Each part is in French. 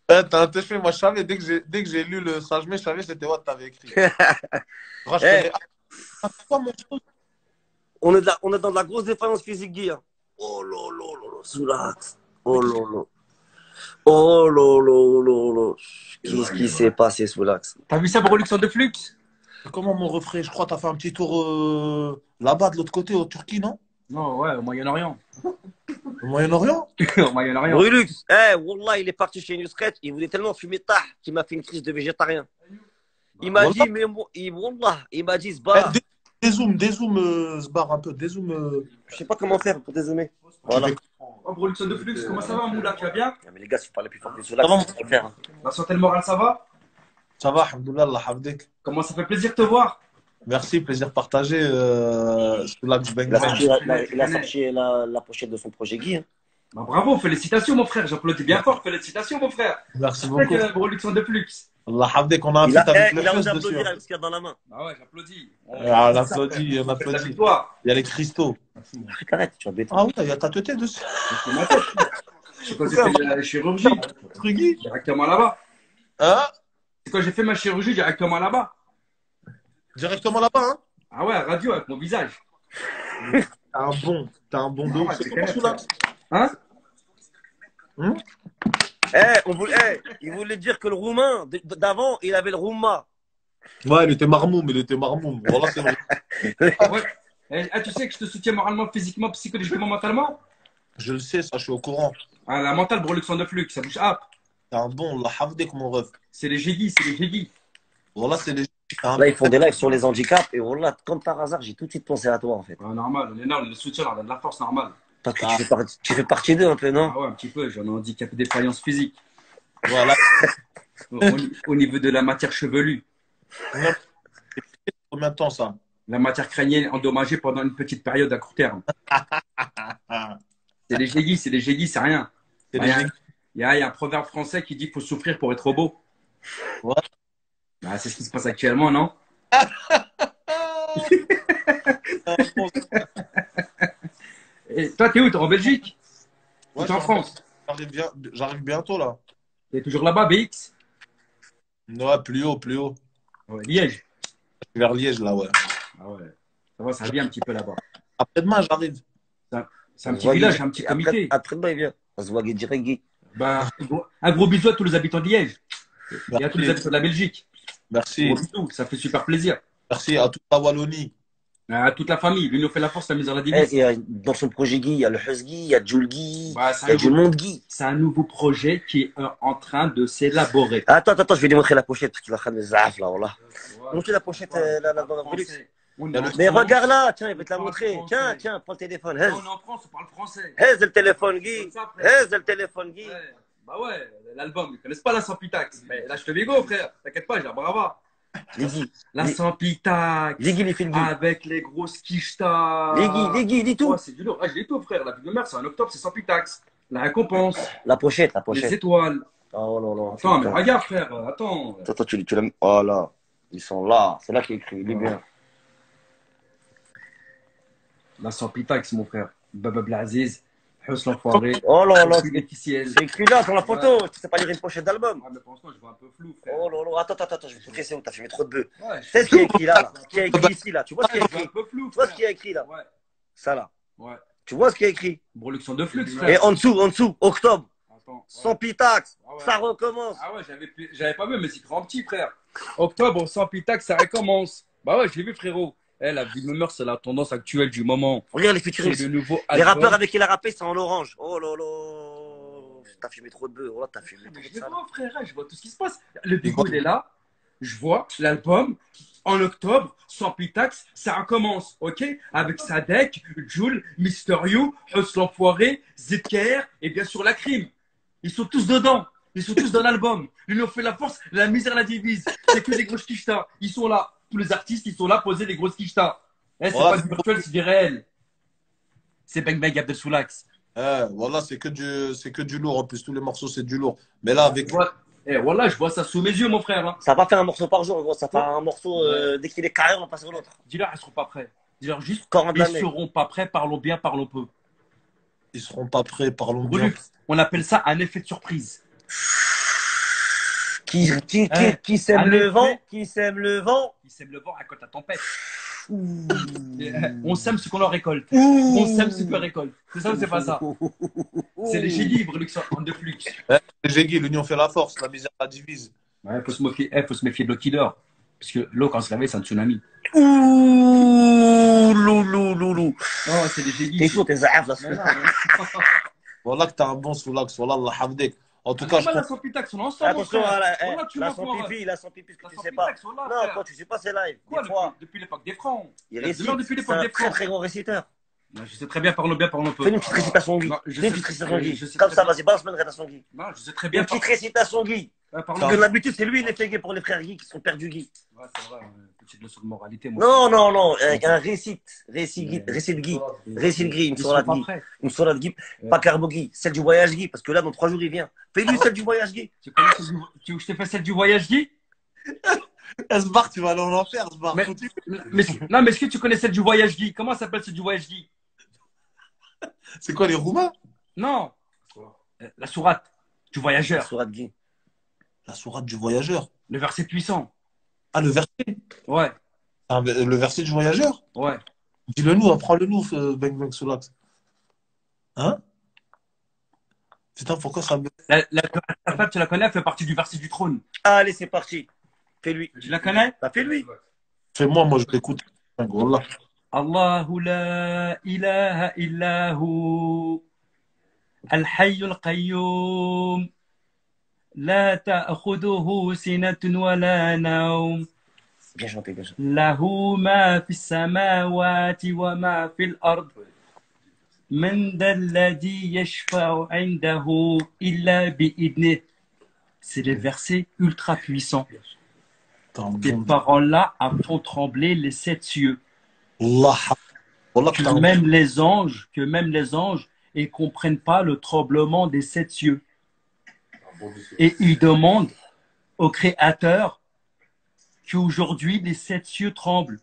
T'as un téléphone, moi je savais, dès que j'ai lu le Sajmé, je savais que c'était what t'avais écrit. Moi, je Eh, connais. Ah, c'est quoi mon truc? on est dans de la grosse défaillance physique, Guy, hein. Oh là là là là, Soulax. Mais Oh qu'est-ce là là. Oh là là là là. Qu'est-ce qui s'est passé, Soulax? T'as vu ça pour Luxembourg de Flux? comment mon refrain? Je crois que t'as fait un petit tour là-bas de l'autre côté, au Turquie, non? Non, ouais, au Moyen-Orient. Au Moyen-Orient? Au Moyen-Orient. Brulux, eh, Wallah, il est parti chez Nusret, il voulait tellement fumer tah qu'il m'a fait une crise de végétarien. Il m'a Voilà. dit, mais Wallah, il m'a dit, Eh, Sbar, dézoom, Sbar, un peu. Dézoom. je sais pas comment faire pour dézoomer. Tu Voilà. fais. Oh, pour Luxembourg de Flux, comment ça va, Moula? Tu vas bien? Non, mais les gars, si vous parlez plus fort que Ça Soulax, va, ça va le faire, hein. La santé et le moral, ça va? ça va, alhamdoulilah, Allah hafdik. Comment ça fait plaisir de te voir? Merci, plaisir partagé. Soulax Bang Il a Bang. sorti, il a sorti la pochette de son projet Guy, hein. Bah, bravo, félicitations, mon frère. J'applaudis bien fort. Félicitations, mon frère. Merci Avec beaucoup. pour Luxembourg de Flux. Allah hafdik, on a un Il feat a, avec eh, le il a fuzz osé dessus. applaudir avec ce qu'il y a dans la main. Ah ouais, j'applaudis. Ah, on applaudit, on C'est la applaudit. victoire. Il y a les cristaux. Arrête, arrête, tu vas bêter. Ah oui, il y a ta tête dessus. C'est ma tête. C'est quand j'ai fait la chirurgie. Truggy. Directement là-bas. Hein? C'est quand j'ai fait ma chirurgie directement là-bas. Directement là-bas, hein? Ah ouais, radio avec mon visage. T'as un bon Ah dos. ouais, C'est c'est comment clair, Soulax? Hein? Il voulait dire que le roumain d'avant, il avait le rouma. Ouais, il était marmoum, Voilà, c'est vrai. Ouais. Tu sais que je te soutiens moralement, physiquement, psychologiquement, mentalement? Je le sais, ça, je suis au courant. Ah, la mentale pour Luxembourg de Flux, ça bouge up. T'es un bon, Allah hafdik, mon ref. C'est les jéguis, c'est les jéguis. Voilà, c'est les. Là, ils font des lives sur les handicaps et voilà, comme par hasard, j'ai tout de suite pensé à toi en fait. Ah, normal, on est là, on le soutient, on a de la force normale. Parce que tu fais partie d'eux un peu, non? Ah ouais, un petit peu, j'en ai un handicap de défaillance physique. Voilà. Au niveau de la matière chevelue. Combien de temps, ça? La matière crânienne endommagée pendant une petite période à court terme. C'est les jéguis, c'est rien. C'est Il les. y a un proverbe français qui dit qu'il faut souffrir pour être beau. Ouais. Ah, c'est ce qui se passe actuellement, non? Et toi, t'es où? T'es en Belgique? Ou Ouais, t'es en France? J'arrive bientôt, là. T'es toujours là-bas, BX? Ouais, plus haut, plus haut. Ouais, Liège. Vers Liège, là, ouais. Ah ouais. Ça va, ça vient un petit peu là-bas. Après-demain, j'arrive. C'est un petit village, un petit comité. Après-demain, il vient. On se voit direct, Guy. Ben, un gros bisou à tous les habitants de Liège. Et à tous les habitants de la Belgique. Merci. Gros bisous, ça fait super plaisir. Merci à toute la Wallonie. À toute la famille. L'union fait la force, la misère la Eh, divise. dans son projet Guy, il y a le Husky, il y a Jules Guy, Bah, il y a du monde Guy. c'est un nouveau projet qui est en train de s'élaborer. Attends, je vais lui montrer la pochette parce qu'il va faire des zaf là, voilà. Montre la pochette là, dans la Brulux. Mais regarde là, tiens, il va te la montrer. Tiens, prends le téléphone. On est en France, on parle français. Hez le téléphone, Guy. Hez le téléphone, Guy. Ouais. Bah ouais, l'album, ils connaissent pas la Sampitax. Mais là, je te bigo, frère. T'inquiète pas, j'ai un brava. Ligi. La Sampitax. Ligi, les filles, Guy. Avec les grosses quichetas. Ligi, dis tout. Ouais, c'est du lourd. Ah, je l'ai tout, frère. La vie de mère, c'est en octobre, c'est Sampitax. La récompense. La pochette. Les étoiles. Oh là là. Attends, mais regarde, frère. Attends. Attends, tu l'aimes. Oh là. Ils sont là. C'est là qu'il est écrit. Il est bien. La Sampitax, mon frère. Baba Blaziz. Hus l'enfoiré. Oh là là. Officiel. C'est écrit là sur la photo. Tu sais pas lire une pochette d'album. Ah, mais pour l'instant, je vois un peu flou, frère. Oh là là. Attends, je vais te montrer c'est où. T'as fumé trop de bœufs. Ouais, C'est ce qui est écrit là. Ce qui est écrit ici là. Tu vois ce qui est je vois un écrit. peu flou, Tu vois ce frère. qui est écrit là. Ouais, Ça là. ouais. Tu vois ce qui est écrit. Production de flux, Et frère. en dessous, octobre. Attends. Sans pitax. Ah ouais. Ça recommence. Ah ouais, j'avais pas vu, mais c'est grand petit, frère. Octobre, sans pitax, ça recommence. Bah ouais, je l'ai vu, frérot. Eh, la vie de mœurs, c'est la tendance actuelle du moment. Regarde les C'est futuristes. le nouveau Les album. rappeurs avec qui il a rappé, c'est en orange. Oh là là. T'as fumé trop de bœufs. Oh là, t'as fumé trop Je de les salade. vois, frère, je vois tout ce qui se passe. Le bigot, il est là. Je vois l'album. En octobre, sans pitax, ça recommence, ok? Avec Sadek, Jules, Mister You, Hus l'enfoiré, Zidker et bien sûr la crime. Ils sont tous dedans. Ils sont tous dans l'album. L'union fait la force, la misère la divise. C'est que des grosses quichetas. Ils sont là. Tous les artistes, ils sont là, poser des grosses quichetas. Eh, c'est Ouais. pas du virtuel, c'est du réel. C'est Bang Bang Abdel Soulax. Voilà, c'est que du lourd. En plus, tous les morceaux, c'est du lourd. Mais là, avec. Voilà, je vois ça sous mes yeux, mon frère. Hein. Ça va faire un morceau par jour, gros. Ça fait un morceau, dès qu'il est carré, on passe sur l'autre. Dis-leur, ils seront pas prêts. Dis-leur juste, Coran de ils l'année. seront pas prêts, parlons bien, parlons peu. Ils seront pas prêts, parlons bien. Brulux, on appelle ça un effet de surprise. Qui sème le vent, qui sème le vent. Qui sème le vent récolte la tempête. Ouh. On sème ce qu'on leur récolte. Ouh. On sème ce qu'on récolte. C'est ça ou c'est pas ça? C'est les génies, Brulux en de flux. Les Gégui, l'union fait la force, la misère la divise. Ouais, faut se méfier de l'eau qui dort. Parce que l'eau, quand elle se réveille, c'est un tsunami. Ouh, loulou. Non, c'est des génies. T'es chaud, t'es zaaf, là. Voilà que t'as un bon soulak, voilà Allah hamdik. En tout cas, je la pense. Sompitax, on ensemble. Attention, Tu la vois, son pipi, ce que tu sais pas. Non, quand tu sais pas, c'est live. Quoi, Des fois, depuis l'époque des francs? il récite. Depuis C'est l'époque un des très francs. très grand réciteur. Je sais très bien, parlons bien, parlons peu. Fais une petite récitation, Guy. Non, je Fais une sais- petite récitation, je Guy. sais Comme très ça, bien. vas-y, balance une récitation, Guy. Non, je sais très bien. Une petite récitation, Guy. Parlons Parce que d'habitude, c'est lui, il est fait pour les frères Guy qui sont perdus, Guy. Ouais, c'est vrai, petite leçon de moralité. Moi, Non, un récit de Guy, une sourate Guy, une sourate Guy, pas Carbo Guy, celle du voyage Guy, parce que là, dans 3 jours, il vient. Fais-lui celle du voyage Guy. Tu connais celle du... Tu veux que je te fasse celle du voyage, Guy? Sbar, tu vas aller en enfer, Sbar. Mais- Non, mais est-ce que tu connais celle du voyage, Guy? Comment ça s'appelle celle du voyage, Guy? C'est quoi les Roumains? Non. La sourate du voyageur. Sourate Guy. La sourate du voyageur. Le verset puissant. Ah, le verset. Ouais, Ah, le verset du voyageur. ouais. Dis-le nous, apprends-le nous, Bang Bang Soulak. Hein? Putain, pourquoi ça me. La tu la connais, elle fait partie du verset du trône. Allez, c'est parti. Fais-lui. Tu la connais? Bah, fais-lui. Fais-moi, moi je l'écoute. Wallah. Allahu la ilaha illahu al-hayyul qayyum la ta'khuduhu sinatun wa la nawm Bien chanté, bien chanté. lahu ma fis samawati wa ma fil ard man dhal ladhi yashfa'u 'indahu illa bi'idnih. C'est les versets ultra puissants. Ces paroles-là font trembler les 7 cieux. Allah. Wallah, Que même les anges, ils ne comprennent pas le tremblement des 7 cieux. Et ils demandent au Créateur qu'aujourd'hui les 7 cieux tremblent.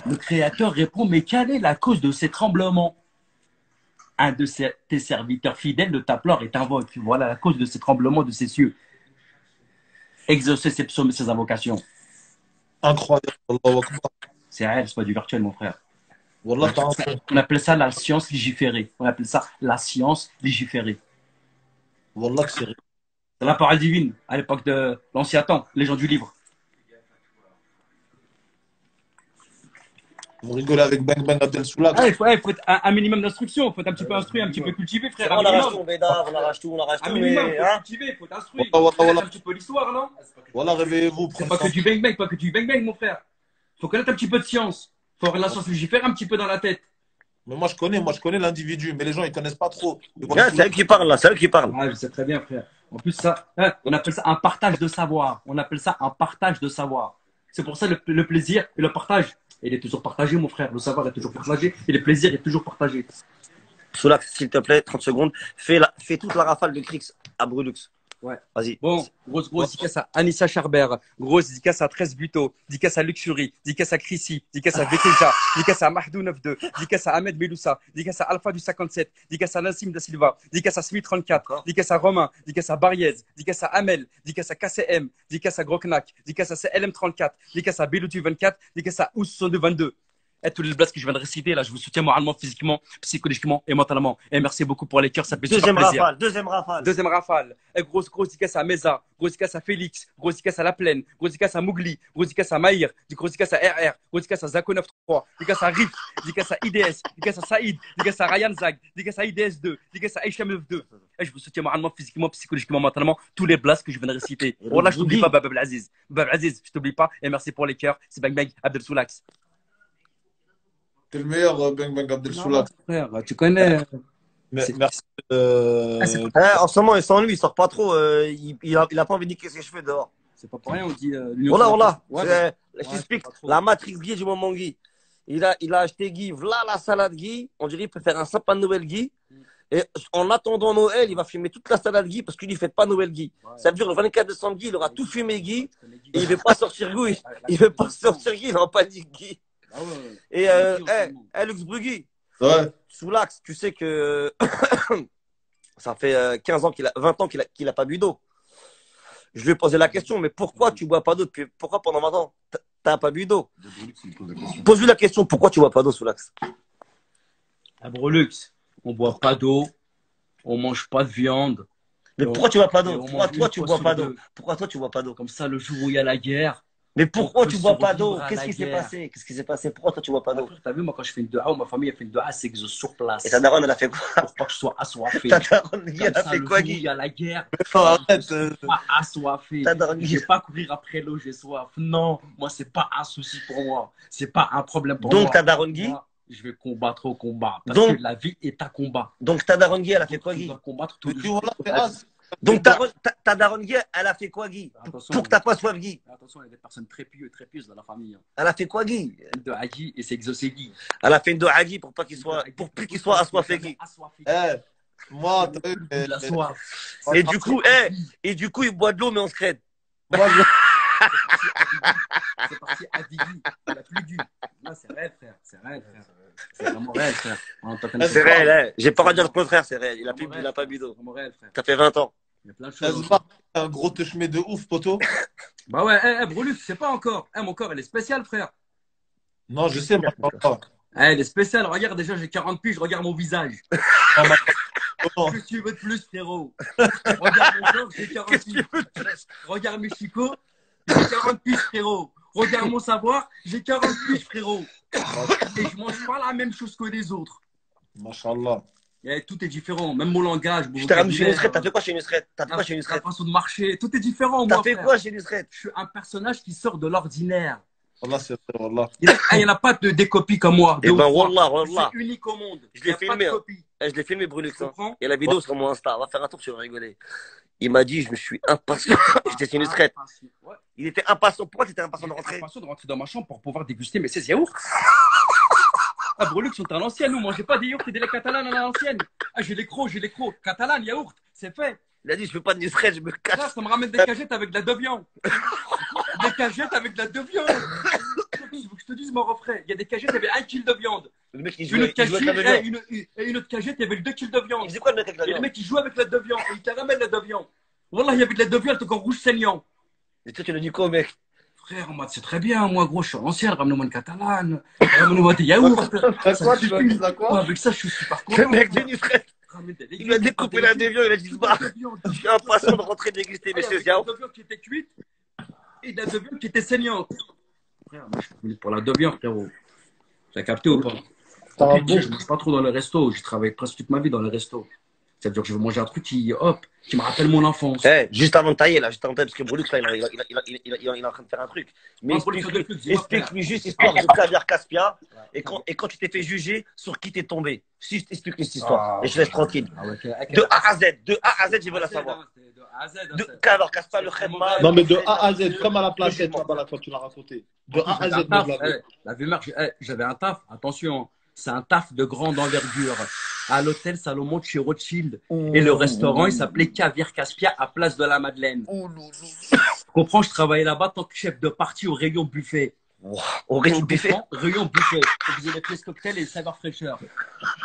Le Créateur répond, mais quelle est la cause de ces tremblements? Un de tes serviteurs fidèles de ta pleure et t'invoque. Voilà la cause de ces tremblements de ces cieux. Exaucer ses psaumes et ses invocations. incroyable. Allahu Akbar. C'est réel, c'est pas du virtuel, mon frère. Wallah, t'as un. On appelle ça la science légiférée. On appelle ça la science légiférée. Wallah, que c'est. C'est la parole divine à l'époque de l'ancien temps, les gens du livre. Vous rigolez avec Bang Bang Abdel Soulak. Ah, il faut être un minimum d'instruction, il faut être un petit peu instruit, un petit peu cultivé, frère. On Un arrache minimum, tout, Bédard, on arrache tout, un minimum, mais. faut Hein? être cultivé, il faut être instruit. Voilà. Un petit peu l'histoire, non? Voilà, réveillez-vous. C'est prenez pas que ça. du bang-bang, pas que du bang-bang, mon frère. Il faut connaître un petit peu de science. Il faut avoir la science légiférée un petit peu dans la tête. Mais moi, je connais l'individu, mais les gens, ils connaissent pas trop. C'est eux qui parlent, là, c'est eux qui parlent. Ah, je sais très bien, frère. En plus, ça, on appelle ça un partage de savoir. On appelle ça un partage de savoir. C'est pour ça le plaisir et le partage. Il est toujours partagé, mon frère. Le savoir est toujours partagé et le plaisir est toujours partagé. Soulak, s'il te plaît, 30 secondes. Fais toute la rafale de Crix à Brulux. Ouais. Vas-y. Bon, grosse dédicace à Anissa Charber, grosse dédicace à 13 Buto, dédicace à Luxury, dédicace à Chrissy, dédicace à Veteja, dédicace à Mahdou 92, dédicace à Ahmed Meloussa, dédicace à Alpha du 57, dédicace à Nassim da Silva, dédicace à Smith 34, dédicace à Romain, dédicace à Bariez, dédicace à Amel, dédicace à KCM, dédicace à Groknak, dédicace à CLM 34, dédicace à Beloutu 24, dédicace à Ous 22. Et tous les blagues que je viens de réciter, là, je vous soutiens moralement, physiquement, psychologiquement et mentalement. Et merci beaucoup pour les cœurs, ça fait super plaisir. Deuxième rafale. Et grosse dédicace à Mesa, grosse dédicace à Félix, grosse dédicace à La Plaine, grosse dédicace à Mougli, grosse dédicace à Maïr, grosse dédicace à RR, grosse dédicace à Zako 93, dédicace à Rif, dédicace à IDS, dédicace à Saïd, dédicace à Ryan Zag, dédicace à IDS2, dédicace à HM 2. Et je vous soutiens moralement, physiquement, psychologiquement, mentalement, tous les blagues que je viens de réciter. Oh là, je t'oublie pas, Bab Aziz. Bab Aziz, je t'oublie pas. Et merci pour les cœurs. C'est Bang Bang, Abdel Soulax. T'es le meilleur, Bang Bang Abdel Soulak. Frère, tu connais. Merci. En ce moment, sans lui, il sort pas trop. Il a pas envie de niquer ses cheveux dehors. C'est pas pour rien, on dit. Voilà. Ouais, Je t'explique. La matrix Guy du moment Guy. Il a acheté Guy. Voilà la salade Guy. On dirait qu'il peut faire un sapin de Noël Guy. Et en attendant Noël, il va fumer toute la salade Guy parce qu'il ne fête pas Noël Guy. Ça veut dire le 24 décembre Guy, il aura tout fumé Guy. Et il ne veut pas sortir Guy. Il veut pas sortir Guy, il est en panique Guy. Et Lux Brugui, Ouais. Soulax, tu sais que ça fait 15 ans 20 ans qu'il a pas bu d'eau. Je lui ai posé la question, mais pourquoi tu bois pas d'eau? Pourquoi pendant 20 ans, t'as pas bu d'eau? Pose-lui la question, pourquoi tu bois pas d'eau, Soulax? À Brolux, on boit pas d'eau, on mange pas de viande. Mais pourquoi tu bois pas et d'eau? on Pourquoi mange toi une tu fois bois sur pas deux. d'eau? Pourquoi toi tu bois pas d'eau? Comme ça, le jour où il y a la guerre, Mais pourquoi on tu peut bois pas d'eau? survivre à Qu'est-ce la qui s'est guerre. passé? Qu'est-ce qui s'est passé? Pourquoi toi tu bois pas d'eau? T'as vu, moi, quand je fais une dua, ou ma famille a fait une dua, c'est que je sur place. Et ta daronne, elle a fait quoi? Pour pas que je sois assoiffé. Ta daronne, Guy, Comme elle a ça, fait le quoi, jour où il Guy? y a la guerre, Non, je arrête. suis pas assoiffé. Ta daronne, Je Guy. vais pas courir après l'eau, j'ai soif. Non, moi, c'est pas un souci pour moi. C'est pas un problème pour moi. Donc ta daronne, Guy? Moi, je vais combattre au combat. Parce Donc- que la vie est un combat. Donc ta daronne, Guy, elle a fait quoi, Tu Guy? dois combattre tous Mais les tu jours. vois, là, c'est as. Donc ta daronne, Guy, elle a fait quoi, Guy? Attention, Pour que t'as pas soif, Guy. attention, il y a des personnes très pieuses dans la famille. Elle a fait quoi, Guy? De Hagi et c'est exaucé Guy. Elle a fait une doigt à Guy pour pas qu'il soit, pour plus qu'il soit assoiffé, Guy. Eh, moi, t'as vu, La soif. Et du coup, il boit de l'eau, mais on se crête. moi, C'est parti à Diggy. Il a plus dû. Là, c'est réel, frère. C'est réel, frère. C'est vraiment réel, frère. C'est réel, hein. J'ai pas à dire le contraire, c'est réel. Il a pas bu d'eau. C'est vraiment réel, frère. Ça fait 20 ans. Il y a plein de ça choses. se bat, un gros touche-mets de ouf, poteau. Bah ouais, Brulux, c'est pas encore. Mon corps, il est spécial, frère. Non, je sais, moi, je parle pas. Il est spécial. Regarde, déjà, j'ai 40 piges. Regarde mon visage. Non, Qu'est-ce que tu veux de plus, frérot? Regarde mon corps, j'ai 40 Qu'est-ce que piges. tu veux de plus? Regarde mes chicots, j'ai 40 piges, frérot. Regarde mon savoir, j'ai 40 piges, frérot. Et je mange pas la même chose que les autres. Machallah. Tout est différent, même mon langage. Mon Je t'ai ramené chez vocabulaire, Nusret. T'as fait quoi chez Nusret? T'as fait quoi chez la Nusret? façon de marcher, tout est différent. T'as Moi, fait frère. quoi chez Nusret? Je suis un personnage qui sort de l'ordinaire. Wallah, c'est vrai, wallah. Il n'y en a pas des copies comme moi. Eh Deux ou ben, trois. wallah. C'est unique au monde. Je l'ai Il y a pas filmé, de hein. copie. Je l'ai filmé, Brulux. Tu comprends? Et la vidéo sur mon Insta. On va faire un tour, tu vas rigoler. Il m'a dit, je me suis impatient. J'étais chez Nusret. Ouais. Il était impatient. Pourquoi t'étais impatient de rentrer? Impatient de rentrer dans ma chambre pour pouvoir déguster mes 16 yaourts. Ah, Brulux, on est à l'ancienne, nous, mangez pas des yaourts et des laits catalanes à l'ancienne. Ah, j'ai les crocs. Catalane, yaourt, c'est fait. Il a dit, je fais pas de Nusret, je me cache. Là, ça me ramène des cagettes avec de la deviande. Des cagettes avec de la deviande. Il faut que je te dise, mon refrain. Il y a des cagettes, il y avait 1 kg de viande. Le mec, il Une jouait autre avec la cagette, viande. une autre cagette, il y avait 2 kg de Il viande. faisait quoi le mec avec la Et le viande? mec, il joue avec la deviande. Et il caramelle la deviande. Wallah, il y avait de la deviande, encore rouge saignant. Et toi, tu l'as dit quoi, mec? Frère, moi, c'est très bien. Moi, gros, je suis ancien. Ramenez-moi une catalane. Ramenez-moi des yaourts. Quoi, tu vas dire ça quoi? Avec ça, je suis super Le content. mec de Nusret. Il lui a découpé la déviant, il a dit, bah, je suis impatient de rentrer déguster mes 16 La yaourts. deviande qui était cuite et de la deviande qui était saignante. Frère, moi, je suis venu pour la deviande, frérot. T'as capté ou pas? T'as un Puis, bon. je mange pas trop dans le resto. J'ai travaillé presque toute ma vie dans le resto. C'est-à-dire que je veux manger un truc qui me rappelle mon enfance. Eh, juste avant de tailler, là, juste avant de tailler, parce que Brulux, là, il est en train de faire un truc. Mais Ah, Brulux, explique-lui juste l'histoire de Caviar Caspia. Et quand tu t'es fait juger, sur qui t'es tombé. Si, explique-lui cette histoire. Et je te laisse tranquille. Ah ouais, De A à Z, je veux la savoir. De A à Z. De Caviar Caspia, le Khedma. Non, mais de A à Z, comme à la placette, là-bas, là, quand tu l'as raconté. De A à Z, taf, de la- la vie marche. J'avais un taf, attention, c'est un taf de grande envergure. À l'hôtel Salomon de chez Rothschild. Et le restaurant, il s'appelait Caviar Caspia à Place de la Madeleine. Tu comprends, je travaillais là-bas en tant que chef de partie au rayon buffet. Wow, au rayon Tu buffet. comprends? Rayon buffet. On faisait les pièces cocktails et les saveurs fraîcheurs.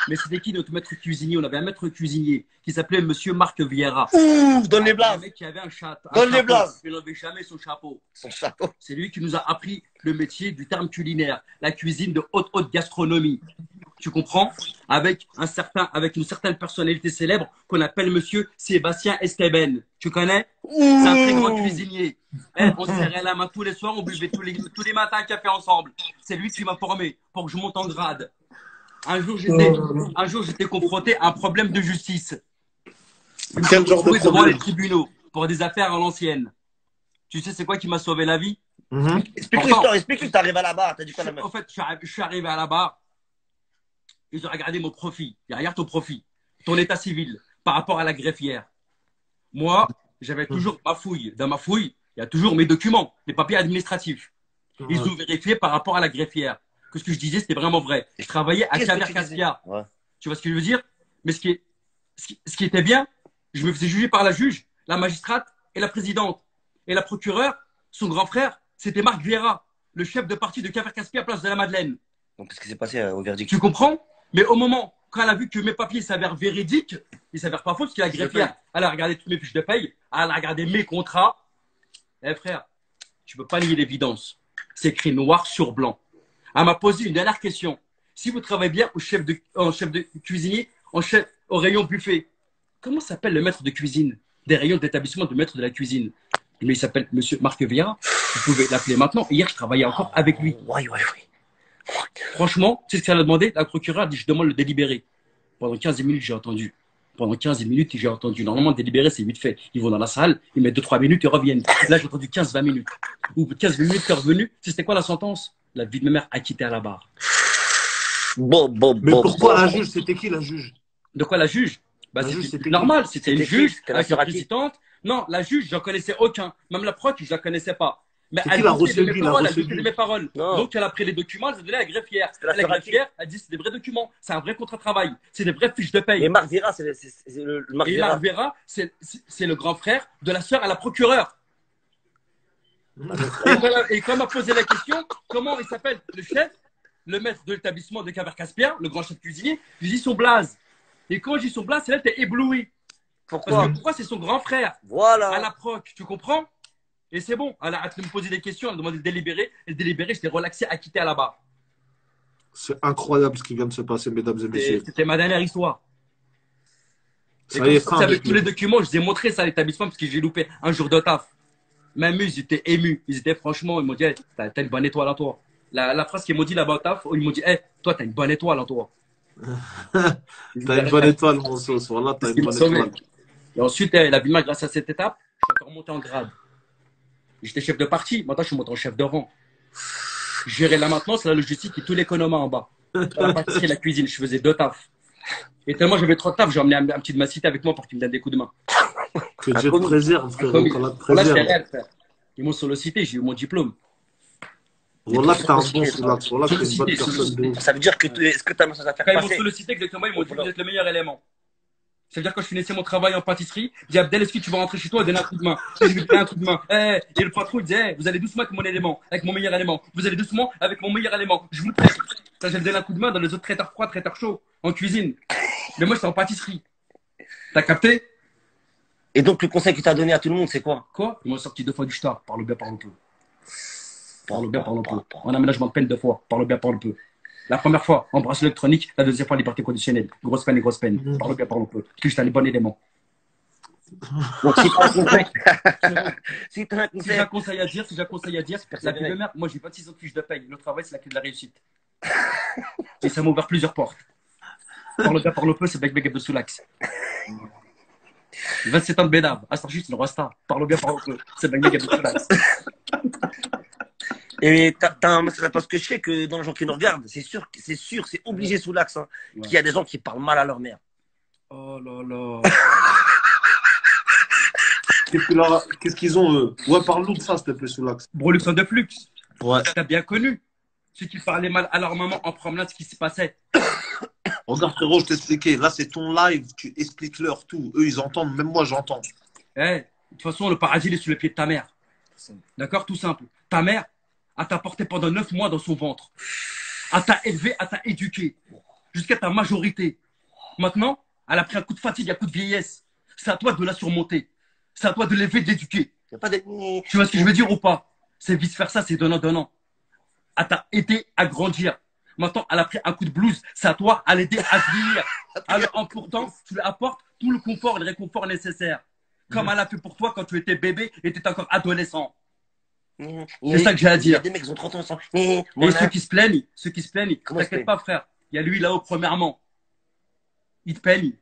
Mais c'était qui notre maître cuisinier? On avait un maître cuisinier qui s'appelait Monsieur Marc Vieira. Ouh, donne les Un blagues. mec qui avait un chapeau. Donne les blagues. Il n'avait jamais son chapeau. Son chapeau. C'est lui qui nous a appris le métier du terme culinaire, la cuisine de haute gastronomie. Tu comprends? Avec une certaine personnalité célèbre qu'on appelle Monsieur Sébastien Esteben. Tu connais? C'est un très grand cuisinier. On se serrait la main tous les soirs, on buvait tous les matins un café ensemble. C'est lui qui m'a formé pour que je monte en grade. Un jour, j'étais confronté à un problème de justice. Quel genre de Oui, devant problème? les tribunaux pour des affaires à l'ancienne. Tu sais, c'est quoi qui m'a sauvé la vie? Explique l'histoire, explique-lui, t'arrives à la barre, t'as dit quoi la meuf? En fait, je suis arrivé à la barre. Ils ont regardé mon profil. Ils regardent ton profil, ton état civil par rapport à la greffière. Moi, j'avais toujours ma fouille. Dans ma fouille, il y a toujours mes documents, les papiers administratifs. Ils ont vérifié par rapport à la greffière que ce que je disais, c'était vraiment vrai. Je travaillais à Qu'est-ce que Caviar tu Caspia. disais? Ouais. Tu vois ce que je veux dire? Mais ce qui était bien, je me faisais juger par la juge, la magistrate et la présidente. Et la procureure, son grand frère, c'était Marc Vieira, le chef de parti de Caviar Caspia à Place de la Madeleine. Donc, qu'est-ce qui s'est passé au verdict? Tu comprends? Mais au moment, quand elle a vu que mes papiers s'avèrent véridiques, ils s'avèrent pas faux, parce que la greffière, elle a regardé toutes mes fiches de paye, elle a regardé mes contrats, Eh frère, tu peux pas nier l'évidence. C'est écrit noir sur blanc. Elle m'a posé une dernière question. Si vous travaillez bien en chef de cuisinier, au rayon buffet, comment s'appelle le maître de cuisine des rayons d'établissement de maître de la cuisine? Mais il s'appelle Monsieur Marc Vieira. Vous pouvez l'appeler maintenant. Hier, je travaillais encore avec lui. Oui. Franchement, c'est ce qu'elle a demandé. La procureure a dit, je demande le délibéré. Pendant 15 minutes, j'ai entendu. Pendant 15 minutes, j'ai entendu. Normalement, le délibéré, c'est vite fait. Ils vont dans la salle, ils mettent 2-3 minutes, ils reviennent. Là, j'ai entendu 15-20 minutes. Ou 15 minutes, t'es revenu. C'était quoi la sentence? La vie de ma mère acquittée à la barre. Mais pourquoi la juge? C'était qui la juge? De quoi la juge? Bah, La juge, c'était c'était normal. C'était une C'était qui? juge C'était la avec une sœur à qui? présidente. Non, la juge, j'en connaissais aucun. Même la proc, je la connaissais pas. Mais C'est elle qui la doutait de mes recevue, la paroles, elle recevue? doutait de mes paroles. Non. Donc, elle a pris les documents, elle les a donnés à la greffière. C'était la La sœur à qui? greffière, elle dit c'est des vrais documents. C'est un vrai contrat de travail. C'est des vraies fiches de paye. Et Marc Vieira, c'est le Marc Et Vieira. Marc Vera, c'est le grand frère de la sœur à la procureure. Et quand on m'a posé la question, comment il s'appelle le chef, le maître de l'établissement de Caber-Caspien, le grand chef cuisinier, je dis son blaze. Et quand je dis son blaze, c'est là que t'es ébloui. Parce Pourquoi? que pourquoi c'est son grand frère à Voilà. la proc, tu comprends? Et c'est bon, elle a hâte de me poser des questions, elle a demandé de délibérer. Et le délibéré, je l'ai relaxé, acquitté à la barre. C'est incroyable ce qui vient de se passer, mesdames et messieurs. C'était ma dernière histoire. Et Ça y est, comme fin avec de- tous les documents, je vous ai montré ça à l'établissement parce que j'ai loupé un jour de taf. Même eux, ils étaient émus. Ils étaient franchement, ils m'ont dit, hey, t'as une bonne étoile en toi. La phrase qu'ils m'ont dit là-bas au taf, ils m'ont dit, hey, toi, t'as une bonne étoile en toi. T'as une bonne étoile, mon sauce. Voilà, t'as C'est ce une qui m'a bonne sauvé. étoile. Et ensuite, la vie grâce à cette étape, je suis encore monté en grade. J'étais chef de partie, maintenant je suis monté en chef de rang. Gérer la maintenance, la logistique et tout l'économat en bas. La pâtisserie, la cuisine, je faisais 2 tafs. Et tellement j'avais trop de taf, j'ai emmené un petit de ma cité avec moi pour qu'il me donne des coups de main. Que Dieu te préserve, frérot. Commis. Qu'Allah te Là, c'est préserve. réel, frère. Ils m'ont sollicité, j'ai eu mon diplôme. Voilà que t'as un bon soulax. Voilà que t'es une bonne personne de ouf. Ça veut dire que est-ce que tu as un message à faire Quand ils m'ont passer? sollicité exactement, ils m'ont dit, vous êtes le meilleur élément. C'est-à-dire quand je finissais mon travail en pâtisserie, je dis Abdel, est-ce que tu vas rentrer chez toi et donner un coup de main? Je lui donne un coup de main. Et le patron il disait, vous allez doucement avec mon élément, avec mon meilleur élément. Vous allez doucement avec mon meilleur élément. Je vous le prête. Ça, je lui donne un coup de main dans les autres traiteurs froids, traiteurs chauds, en cuisine. Mais moi, j'étais en pâtisserie. T'as capté? Et donc, le conseil que tu as donné à tout le monde, c'est quoi? Quoi? Ils m'ont sorti 2 fois du star. Parle bien, parle peu. Parle bien, parle peu. En aménagement de peine 2 fois. Parle bien, parle peu. La première fois, en bracelet électronique. La deuxième fois, liberté conditionnelle. Grosse peine et grosse peine. Parle bien, parle peu. Parce que j'étais les bons éléments. Donc, si tu as un conseil, si tu as un Si j'ai conseil, un conseil à dire, la vie persévérer. de mère, moi j'ai 26 ans de fiche de paye. Le travail, c'est la clé de la réussite. Et ça m'a ouvert plusieurs portes. Parle bien, parle peu, c'est Bec Bec de Soulax. 27 ans de Bédab. Ah, c'est juste une rasta. Parle bien, parle peu, c'est Bec Bec de Soulax. et t'as un message, parce que je sais que dans les gens qui nous regardent, c'est sûr, c'est obligé sous l'axe, hein, Ouais. qu'il y a des gens qui parlent mal à leur mère. Oh là là. Qu'est-ce qu'ils ont, eux? Ouais, parle-nous de ça, s'il te plaît, soulax. Broluxon de Flux. Ouais. T'as bien connu. Ceux qui parlaient mal à leur maman en promenade, ce qui se passait. Regarde, frérot, je t'expliquais. Là, c'est ton live. Tu expliques-leur tout. Eux, ils entendent. Même moi, j'entends. De toute façon, le paradis il est sous le pied de ta mère. D'accord? Tout simple. Ta mère, elle t'a porté pendant 9 mois dans son ventre. Elle t'a élevé, elle t'a éduqué. Jusqu'à ta majorité. Maintenant, elle a pris un coup de fatigue, un coup de vieillesse. C'est à toi de la surmonter. C'est à toi de l'élever, de l'éduquer. Il n'y a pas de... Tu vois ce que je veux dire ou pas? C'est vice-versa, c'est donnant-donnant. Elle t'a aidé à grandir. Maintenant, elle a pris un coup de blues. C'est à toi à l'aider à vieillir. Alors, en pourtant, tu lui apportes tout le confort et le réconfort nécessaire. Comme elle a fait pour toi quand tu étais bébé et tu étais encore adolescent. C'est ça que j'ai à Il y a dire. des mecs qui ont 30 ans sans... Et ceux qui se plaignent, Comment ils se t'inquiète pas, frère. Il y a lui là-haut, premièrement. Il te peigne.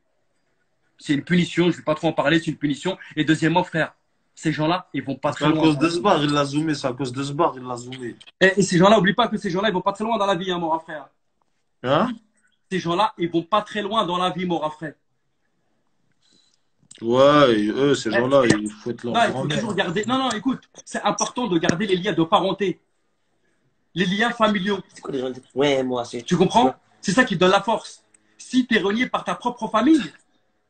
C'est une punition, je ne vais pas trop en parler, c'est une punition. Et deuxièmement, frère, ces gens-là, ils vont pas C'est très à loin. cause de ce bar, il l'a zoomé. C'est à cause de ce bar, il l'a zoomé. Et ces gens-là, oublie pas que ces gens-là, ils vont pas très loin dans la vie, hein, mon grand frère. Hein? Ces gens-là, ils vont pas très loin dans la vie, mon grand frère. Ouais, et eux, ces gens-là, il faut être leur Non, il faut grand-mère. toujours garder. Non, non, écoute, c'est important de garder les liens de parenté. Les liens familiaux. C'est quoi les gens qui disent, ouais, moi, c'est... Tu comprends? C'est ça qui donne la force. Si tu es renié par ta propre famille,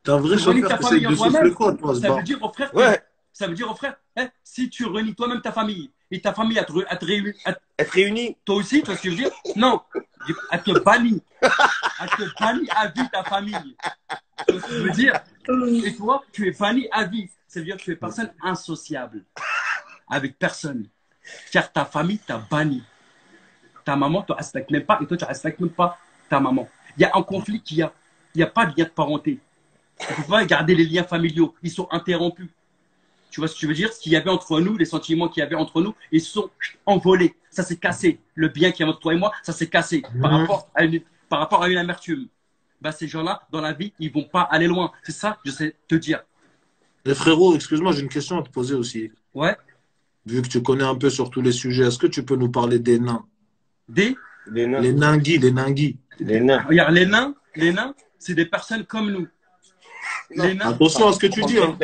T'es un vrai tu renies chauffeur ta qui famille essaye en de souffler toi-même. quoi, toi, ce Ça bar? veut dire au frère, Ouais, ça veut dire au frère, si tu renies toi-même ta famille et ta famille à te réunir, être réunis. toi aussi, tu vois ce que je veux dire? Non, elle te bannit. Elle te bannit à vie ta famille. Tu vois ce que je veux dire? Et toi, tu es banni à vie. Ça veut dire que tu es personne insociable. avec personne. Car ta famille t'a banni. Ta maman te respecte même pas et toi, tu ne respectes même pas ta maman. Il y a un conflit qu'il y a. Il n'y a pas de lien de parenté. On ne peut pas garder les liens familiaux. Ils sont interrompus. Tu vois ce que je veux dire? Ce qu'il y avait entre nous, les sentiments qu'il y avait entre nous, ils se sont envolés. Ça s'est cassé. Le bien qu'il y a entre toi et moi, ça s'est cassé par rapport à une amertume. Bah, ces gens-là, dans la vie, ils vont pas aller loin. C'est ça que je sais te dire. Mais frérot, excuse-moi, j'ai une question à te poser aussi. Ouais. Vu que tu connais un peu sur tous les sujets, est-ce que tu peux nous parler des nains? Des Les nains. Les ninguis, les ninguis. Les nains. Regarde, les nains, c'est des personnes comme nous. Les nains, Attention à ce que tu dis. Hein.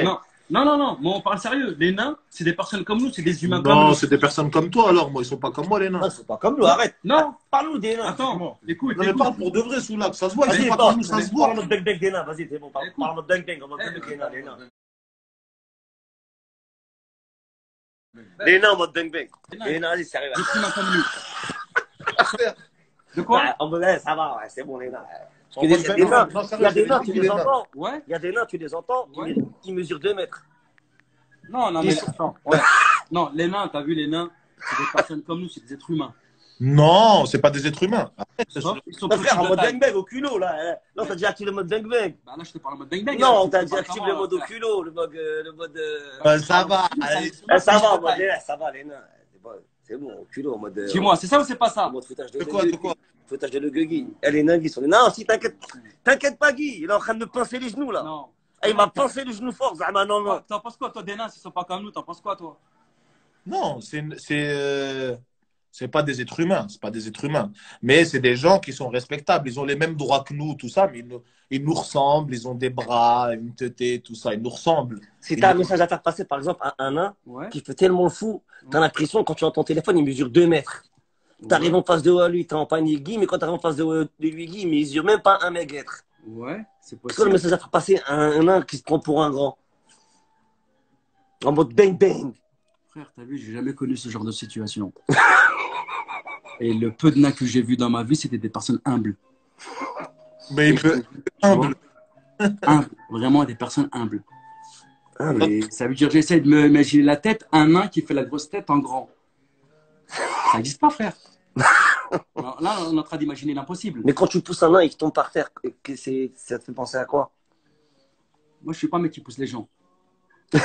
non, moi on parle sérieux. Les nains, c'est des personnes comme nous, c'est des humains comme Non, nous. c'est des personnes comme toi alors. Moi, ils sont pas comme moi, les nains. Non, c'est pas comme nous, arrête. Non, Parle-nous des nains. attends, écoute, Non, mais écoute. parle pour de vrai, Soulak. Ça se voit, ils Vas-y, sont pas parle. comme nous, ça se Parle voit. en mode bang-bang des nains. Vas-y, c'est bon. Parle en mode bang-bang. En mode bang-bang des nains. Les nains en mode bang-bang. Les nains, vas-y, sérieux. Des humains comme nous. De quoi? En mode, ça va, ouais, c'est bon, les nains. En Parce mode qu'il y a bang-bang. des Non, nains, sérieux, il y a des c'est nains, des tu ninguis, les les nains. entends. Ouais. Il y a des nains, tu les entends, Ouais. qui mesurent 2 mètres. Non, Ils mais sont- attends. Ouais. Non, les nains, t'as vu les nains, c'est des personnes comme nous, c'est des êtres humains. Non, c'est pas des êtres humains. Arrête, Ils sont Non, petits frère, en de mode taille. bang-bang au culot, là. Non, t'as déjà activé le mode bang-bang. Bah là, je te parle en mode bang bang. Non, là, t'as tu déjà sais activé pas le comment, mode au frère. culot, le mode. Ça va. Allez. Ça va, en mode, ça va, les nains. C'est bon, au culot, en mode. Dis-moi, c'est ça ou c'est pas ça? En mode foutage De quoi, de quoi? Foutage de le Guy. Elle les nains, ils sont. Non, si, t'inquiète pas, Guy. Il est en train de me pincer les genoux, là. Non. Eh, il m'a pincé les genoux fort, Zama, non. T'en penses quoi, toi, des nains, s'ils sont pas comme nous, t'en penses quoi, toi? Non, c'est pas des êtres humains, c'est pas des êtres humains. Mais c'est des gens qui sont respectables. Ils ont les mêmes droits que nous, tout ça, mais ils nous ressemblent. Ils ont des bras, une tête, tout ça. Ils nous ressemblent. Si t'as un message à faire passer, par exemple, à un nain Ouais. qui fait tellement fou, t'as l'impression, quand tu as ton téléphone, il mesure 2 mètres. T'arrives en face de lui, t'es en panique, Guy, mais quand t'arrives en face de lui, Guy, il mesure même pas 1 mètre. Ouais, c'est C'est quoi le possible. message à faire passer à un nain qui se prend pour un grand? En mode bang bang. Frère, t'as vu, j'ai jamais connu ce genre de situation. Et le peu de nains que j'ai vu dans ma vie, c'était des personnes humbles. Mais il peut humble. Humbles, vraiment des personnes humbles. Ah, mais Et ça veut dire, j'essaie de me imaginer la tête, un nain qui fait la grosse tête en grand. Ça n'existe pas, frère. Alors là, on est en train d'imaginer l'impossible. Mais quand tu pousses un nain et qu'il tombe par terre, ça te fait penser à quoi? Moi, je suis pas un mec qui pousse les gens. T'as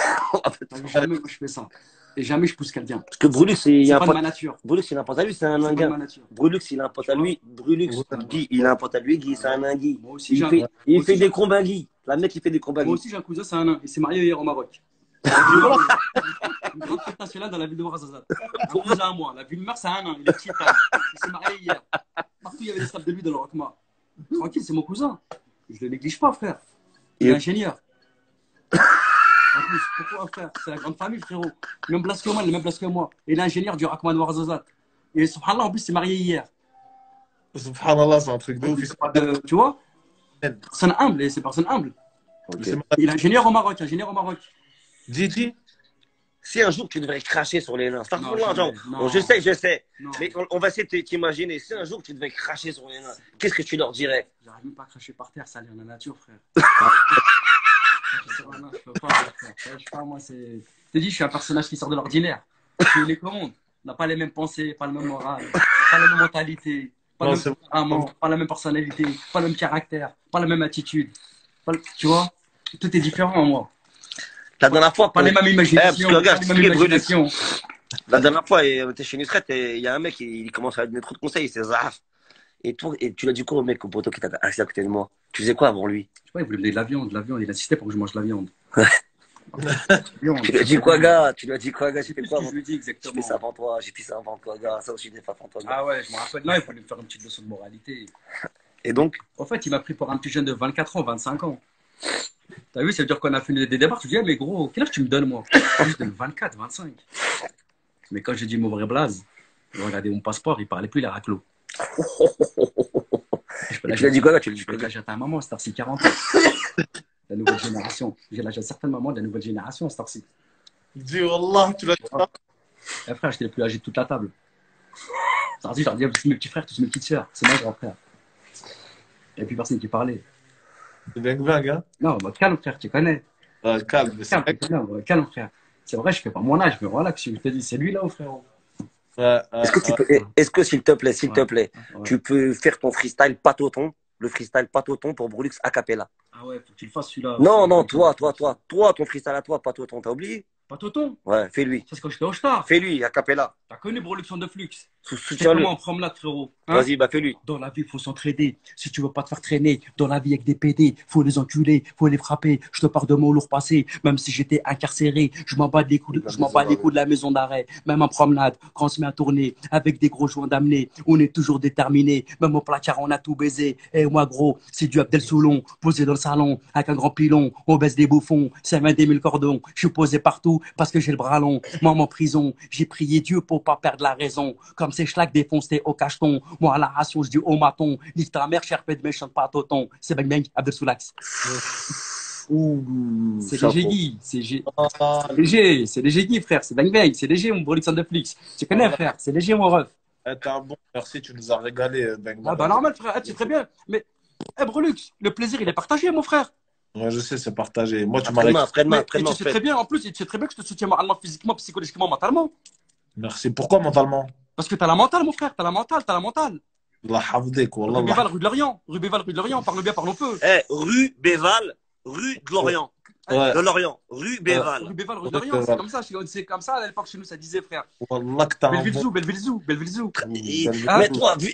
vu, jamais moi, je fais ça. Et jamais je pousse quelqu'un. Parce que Brulux, il y C'est a un pas de pote. ma nature. Brulux, il a un pote à lui, c'est un C'est pas de nain. ma nature. Brulux, il a un pote à lui. Brulux, Guy, il a un pote à lui, Guy, c'est un nain Guy. Moi aussi, Il j'ai un- fait, moi il aussi, fait j'ai- des combats Guy. La mec, il fait des combats Moi Guy. aussi, j'ai un cousin, c'est un nain. Il s'est marié hier au Maroc. Une grande fête nationale dans la ville de Ouarzazate. Un cousin à moi. La ville meurt, c'est un nain. Il est petit. Il s'est marié hier. Partout, il y avait des stades de lui dans le Rockma. Tranquille, c'est mon cousin. Je le néglige pas, frère. Il est ingénieur. En plus, pourquoi, frère? C'est la grande famille, frérot. Même place que moi, il est même place que moi. Il est ingénieur du Rockma de Ouarzazate. Et subhanallah, en plus, il s'est marié hier. Subhanallah, c'est un truc de ouf. Tu vois? Personne humble, et c'est personne humble. Il est ingénieur au Maroc, Gigi, Si un jour tu devrais cracher sur les nains, ça Non, genre, jamais. Non. je sais, Non, mais on va essayer de t'imaginer. Si un jour tu devrais cracher sur les nains, qu'est-ce que tu leur dirais? j'arrive même pas à cracher par terre, ça a l'air de la nature, frère. Je peux pas, frère. Je sais pas, moi, c'est. Je te dis, je suis un personnage qui sort de l'ordinaire. Je suis les commandes. On n'a pas les mêmes pensées, pas le même moral, pas la même mentalité, pas Non, le c'est même tempérament, pas la même personnalité, pas le même caractère, pas la même attitude. Tu vois? Tout est différent en moi. La dernière fois, Pas les mêmes imaginations. parce que regarde, pas les mêmes ce qui est brûlé. imaginations. la dernière fois, t'es chez Nusret et il y a un mec, il commence à donner trop de conseils, c'est Zahaf. Et toi, tu l'as dit quoi au mec, au poteau qui t'a assis à côté de moi? Tu faisais quoi avant lui? Je sais pas, il voulait me donner de la viande, il insistait pour que je mange de la viande. Tu lui as dit quoi, gars? J'ai fait C'est quoi ce que avant? je lui ai dit J'ai exactement. fait ça avant toi, j'ai fait ça avant toi, gars. Ça aussi, j'ai fait avant toi, gars. Ah ouais, je me rappelle. Là, il voulait me faire une petite leçon de moralité. Et donc, En fait, il m'a pris pour un petit jeune de 24 ans, 25 ans. T'as vu, ça veut dire qu'on a fait des débarques. Je lui dis, ah, mais gros, quel âge tu me donnes, moi? Je lui donne 24, 25. Mais quand j'ai dit mon vrai blaze, il regardait mon passeport, il parlait plus, il a raclo. Je peux tu l'as dit quoi, gars? Tu Je peux l'âge à ta maman, c'est Starcy 40 ans. La nouvelle génération. J'ai l'âge à certaines mamans de la nouvelle génération, Starcy. dis Wallah, tu l'as dit ça. Et frère, j'étais le plus âgé de toute la table. Starcy, je leur dis, tous mes petits frères, tous mes petites sœurs, c'est moi, grand frère. Et puis personne qui parlait. C'est bang bang, hein. Non, bah, calme, frère, tu connais. Calme, mais c'est Calme, vrai que calme, calme, frère. C'est vrai, je fais pas mon âge, mais voilà, que je te dis, c'est lui là, frérot. Est-ce que s'il te plaît, Ouais. tu peux faire ton freestyle patoton, le freestyle patoton pour Brulux a cappella? Ah ouais, faut que tu le fasses celui-là. Non, non, toi, ton freestyle à toi, patoton, t'as oublié? Pas Toton. Ouais, fais-lui. Ça, c'est quand j'étais au Star. Fais-lui, a cappella. T'as connu Production de Flux. C'est Soutiens-le. comment en promenade, frérot. Hein? Vas-y, bah fais-lui. Dans la vie, il faut s'entraider. Si tu veux pas te faire traîner, dans la vie avec des PD, faut les enculer, faut les frapper. Je te parle de mon lourd passé, même si j'étais incarcéré, je m'en bats les coups, je m'en bats les coups de la maison d'arrêt. Même en promenade, quand on se met à tourner, avec des gros joints d'amener, on est toujours déterminé. Même au placard, on a tout baisé. Et moi, gros, c'est du Abdel Soulon, posé dans le salon, avec un grand pilon, on baisse des bouffons, ça m'a des mille cordons. Je suis posé partout parce que j'ai le bras long. Moi, en prison, j'ai prié Dieu pour pas perdre la raison. Comme ces schlacs défoncés au cacheton. Moi, à la ration, je dis au maton. Nique ta mère, cher pète, mais chante pas à Toton. C'est bang bang, Abdel Soulax. C'est léger Guy. C'est léger Guy, frère. C'est bang bang. C'est léger, mon Brolix de Flix. Tu connais, frère. C'est léger, mon ref. T'es un bon, merci, tu nous as régalé, Bang Ah Bang. bah normal, frère. Ah, tu sais très bien. Mais, Brolux, le plaisir, il est partagé, mon frère. Ouais, je sais, c'est partagé. Moi, tu m'as Après-demain, régalé. après-demain, Mais, et après-demain, tu sais très bien, en plus, tu sais très bien que je te soutiens moralement, physiquement, psychologiquement, mentalement. Merci. Pourquoi mentalement? Parce que t'as la mentale, mon frère. T'as la mentale. Allah hafdek, wallah. Rue Béval, rue de Lorient. Rue Béval, rue de Lorient. Parle bien, parlons peu. rue Béval, rue de Lorient. Ouais. De Lorient, rue Béval. Rue Béval, rue de Lorient. C'est comme ça. C'est comme ça, à l'époque, chez nous, ça disait, frère. Wallah que t'as un bon. Belvilzou. Mais toi, vu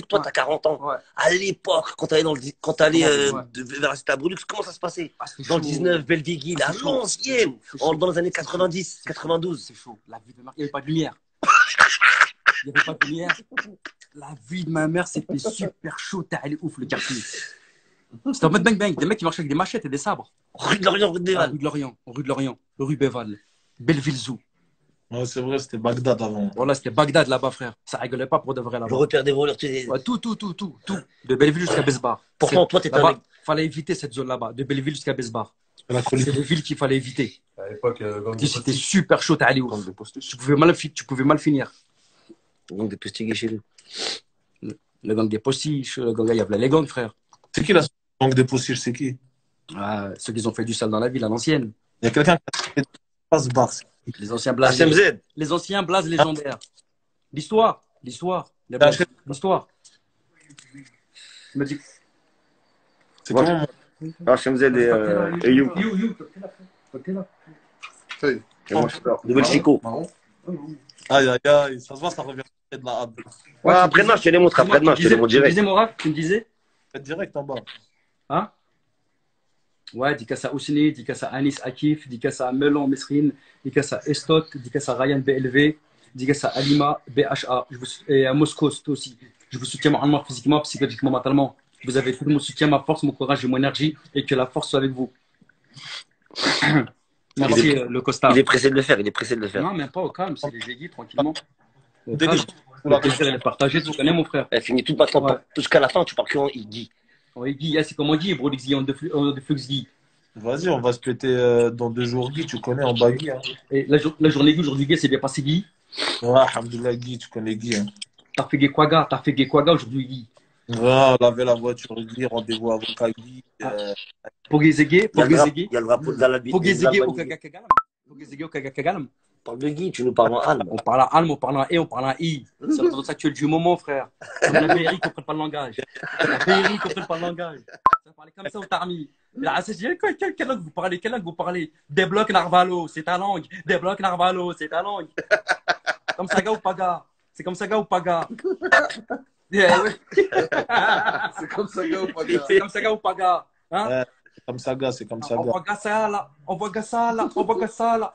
que toi, t'as 40 ans, Ouais. à l'époque, quand t'allais Ouais. vers la cité à Brulux, comment ça se passait? Ah, c'est Dans le chaud. 19, Belleville, Ah, à c'est chaud. l'ancienne, C'est chaud. dans les années 90, 92. C'est chaud. La vie de ma mère, il n'y avait pas de lumière. Il n'y avait pas de lumière. La vie de ma mère, c'était super chaud. T'es allé ouf, le quartier. C'était en mode bang bang. Des mecs qui marchaient avec des machettes et des sabres. Rue de Lorient, rue de Ah, Béval. rue de Lorient, rue Béval, Belvilzou. Ouais, c'est vrai, c'était Bagdad avant. Voilà, c'était Bagdad là-bas, frère. Ça rigolait pas pour de vrai Le là-bas. repère des voleurs, tu sais. Ouais, tout. De Belleville jusqu'à Besbar. Pourtant, toi, t'étais un Là-bas, mec. fallait éviter cette zone là-bas, de Belleville jusqu'à Besbar. La C'est chronique. les villes qu'il fallait éviter. À l'époque, C'était super chaud, t'es allé ouf. Tu pouvais mal finir. Donc, des petits chez nous. Le gang des postiches, le gang, il y avait les gangs, frère. C'est qui la banque des postiches? C'est qui? Ah, ceux qui ont fait du sale dans la ville, à l'ancienne. Il y a quelqu'un qui a fait passe bar. Les anciens blazes. HMZ. Les anciens blazes légendaires. L'histoire. Les Ah, blazes. L'histoire. Il m'a dit. C'est comment HMZ et You. Feuille. Et moi, Nouvelle Chico. Marron. Aïe, aïe, aïe, ça se voit, ça revient de la hâte. Ouais, après-demain, je te les montre. Après-demain, je te les montre Tu me direct. disais, Moraf, tu me disais. Faites direct en bas. Hein? Ouais, Dikassa Ousni, Dikassa Anis Akif, Dikassa Melon Mesrine, Dikassa Estot, Dikassa Ryan BLV, Dikassa Alima BHA. Et à Moscou aussi. Je vous soutiens moralement, physiquement, psychologiquement, mentalement. Vous avez tout mon soutien, ma force, mon courage et mon énergie, et que la force soit avec vous. Merci, le costard. Il est pressé de le faire, Non, même pas au calme, c'est les Guy, tranquillement. Au Dès que calme. je- Le plaisir est partagé, tu connais, mon frère. Elle finit tout maintenant. Ouais. Jusqu'à la fin, tu parles que en Iggy. Oui, Guy, c'est comme on dit, Brolix Guy, on de Flux Guy. Vas-y, on va se péter dans 2 jours, Guy, tu connais en bas, Guy. Hein. Et la journée Guy, aujourd'hui, Guy, c'est bien passé, Guy. Ouais, alhamdoulilah, Guy, tu connais Guy. Hein. T'as fait Guy Kwaga aujourd'hui, Guy. Ouais, laver la voiture, Guy, rendez-vous avocat, Guy. Pogezege, Il y a le drapeau de la Pogezege au Kagakagalam. Pogezege au Kagakagalam. Parle de Guy, tu nous parles en Alme. On parle à Alm, on parle à E, on parle à I. C'est l'ordre actuel du moment, frère. Comme la BRI ne comprend pas le langage. La BRI ne comprend pas le langage. Ça parle comme ça au Tarmi. Là, c'est quelle langue vous parlez? Quelle langue vous parlez? Débloque Narvalo, c'est ta langue. Débloque Narvalo, c'est ta langue. Comme Saga ou Paga. C'est comme Saga ou Paga. Yeah, ouais. C'est comme ça, gars, ou pas, gars? C'est comme Saga ou Paga. Hein? Ouais, c'est comme ça, gars, c'est comme ça, On gars. voit Gassala, on voit Gassala, on voit Gassala.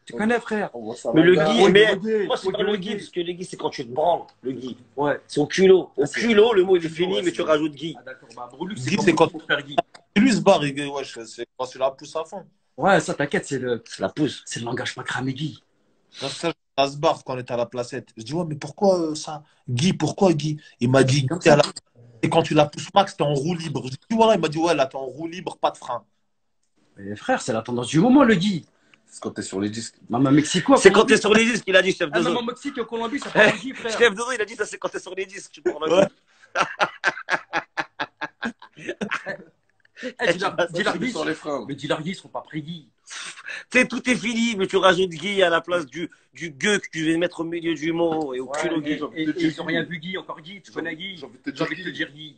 Tu connais, frère? On voit ça, Mais le gars. Guy, Ouais, mais ouais, moi, c'est ouais, pas le ouais. Guy, parce que le Guy, c'est quand tu te branles, le Guy. Ouais. C'est au culot. Au c'est- culot, le mot, il est fini, ouais, mais c'est tu vrai. rajoutes Guy. Ah, d'accord, bah, Brulux, Guy, c'est c'est quand quand- pour faire Guy. Lui, se barre, wesh, c'est quand tu la pousses à fond. Ouais, ça, t'inquiète, c'est le La pousse. langage pas cramé, Guy. Ça se barre quand on était à la placette. Je dis, ouais, mais pourquoi ça? Guy, pourquoi Guy? Il m'a dit, Comme t'es à ça. la... Et quand tu la pousses max, t'es en roue libre. Je dis, voilà, il m'a dit, ouais, là, t'es en roue libre, pas de frein. Mais frère, c'est la tendance du moment, le Guy. C'est quand t'es sur les disques. Même à Mexico, C'est quand t'es sur les disques qu'il a dit, chef de Même zone. au Mexique et au Colombie, ça parle Guy, frère. Chef de zone, il a dit ça, c'est quand t'es sur les disques. Tu parles Ouais. Eh, dis-leur, Guy sur les freins. mais dis-leur, ils seront pas prêts, Guy. Tu sais, tout est fini, mais tu rajoutes Guy à la place du gueux que tu veux mettre au milieu du mot et au Ouais, culot Guy. et ils ont rien vu, Guy. Encore Guy, tu connais Guy. J'ai envie de te J'ai dire envie de te Guy. dire Guy.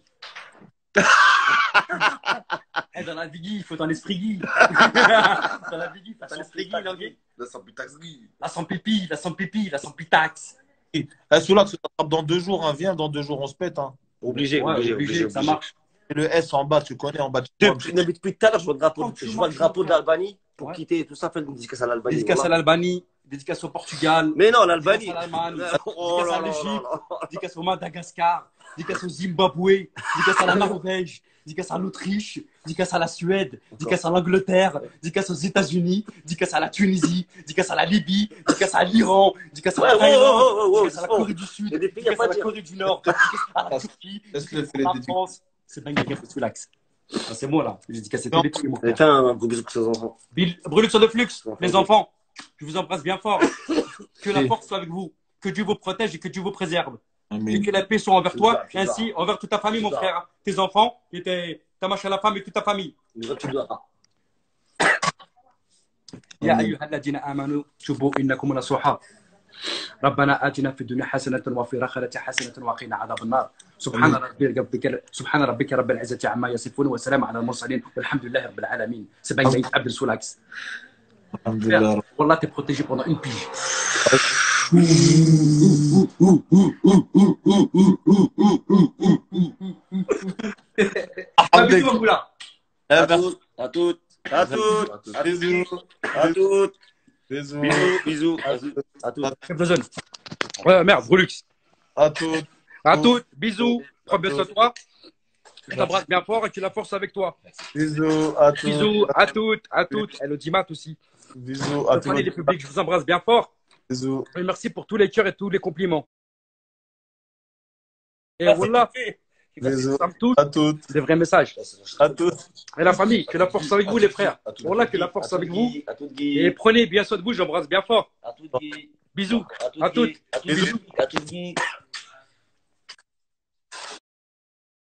Eh, dans la vie, Guy, il faut un esprit Guy. Dans la vie, Guy, il faut un esprit Guy, non, Guy. Là, ça putax Guy. La sans pipi, la sans pipi, la sans pitax. Eh, celui-là, que ça tape dans 2 jours, hein. Viens, dans 2 jours, on se pète. Hein. Obligé, Ouais, obligé. ça marche. Et le S en bas, tu connais, en bas de chez moi. Depuis tout à l'heure, je vois le drapeau de l'Albanie pour Ouais. quitter tout ça, faire une dédicace à l'Albanie. Dédicace à voilà. l'Albanie, dédicace au Portugal, Mais non, l'Albanie. dédicace à l'Allemagne, Oh dédicace là à là l'Égypte, là là. dédicace au Madagascar, dédicace au Zimbabwe, dédicace à la Norvège, dédicace à l'Autriche, dédicace à la Suède, dédicace à l'Angleterre, dédicace aux États-Unis, dédicace à la Tunisie, dédicace à la Libye, dédicace à l'Iran, dédicace à la Ouais, Thaïlande, ouais, dédicace à la Corée du Sud, Il y a des pays dédicace à à pas la dire. Corée du Nord, dédicace à la Turquie, Laisse-le faire dédicace les à la dédicaces. France. C'est bien gagné sous l'axe. Ah, c'est moi là, j'ai dédicacé tous les pays, mon frère. Fais un gros bisou pour ses enfants. Brûlure de flux, les enfants, je vous embrasse bien fort. Que la force soit avec vous, que Dieu vous protège et que Dieu vous préserve. Et Amen. que la paix soit envers toi, C'est ça. ainsi envers toute ta famille, mon frère. Tes enfants, et ta mâche à la femme et toute ta famille. Tu dois. يا أيها الذين آمنوا توبوا إنكم نصوحا ربنا آتنا في الدنيا حسنة وفي الآخرة حسنة وقنا عذاب النار سبحان ربك رب العزة عما يصفون وسلام على المرسلين والحمد لله رب العالمين c'est bien Gaïd Abdel Soulax. Alhamdulillah. Wallah, t'es protégé pendant une pige. Ah, bisous, mon boula. À toutes, à toutes, à toutes, Bisous. à toutes. Bisous. Bisous, à toutes. Chef de zone. Ouais, merde, Brulux. À toutes. À toutes, bisous. Prends bien soin de toi. Je t'embrasse bien fort et que la force avec toi. Bisous. À toutes. Bisous à toutes. Et le Dimat aussi. Bisous. À Prenez les toutes. publics, je vous embrasse bien fort. Bisous. Et merci pour tous les cœurs et tous les compliments. Et voilà, Bisous. ça me touche. À toutes. Des vrais messages. À toutes. Et la famille, que la force avec vous, les frères. Voilà, que la force avec vous. À toutes, Et prenez bien soin de vous, j'embrasse bien fort. à toutes, Bisous. À toutes. à toutes, à toutes.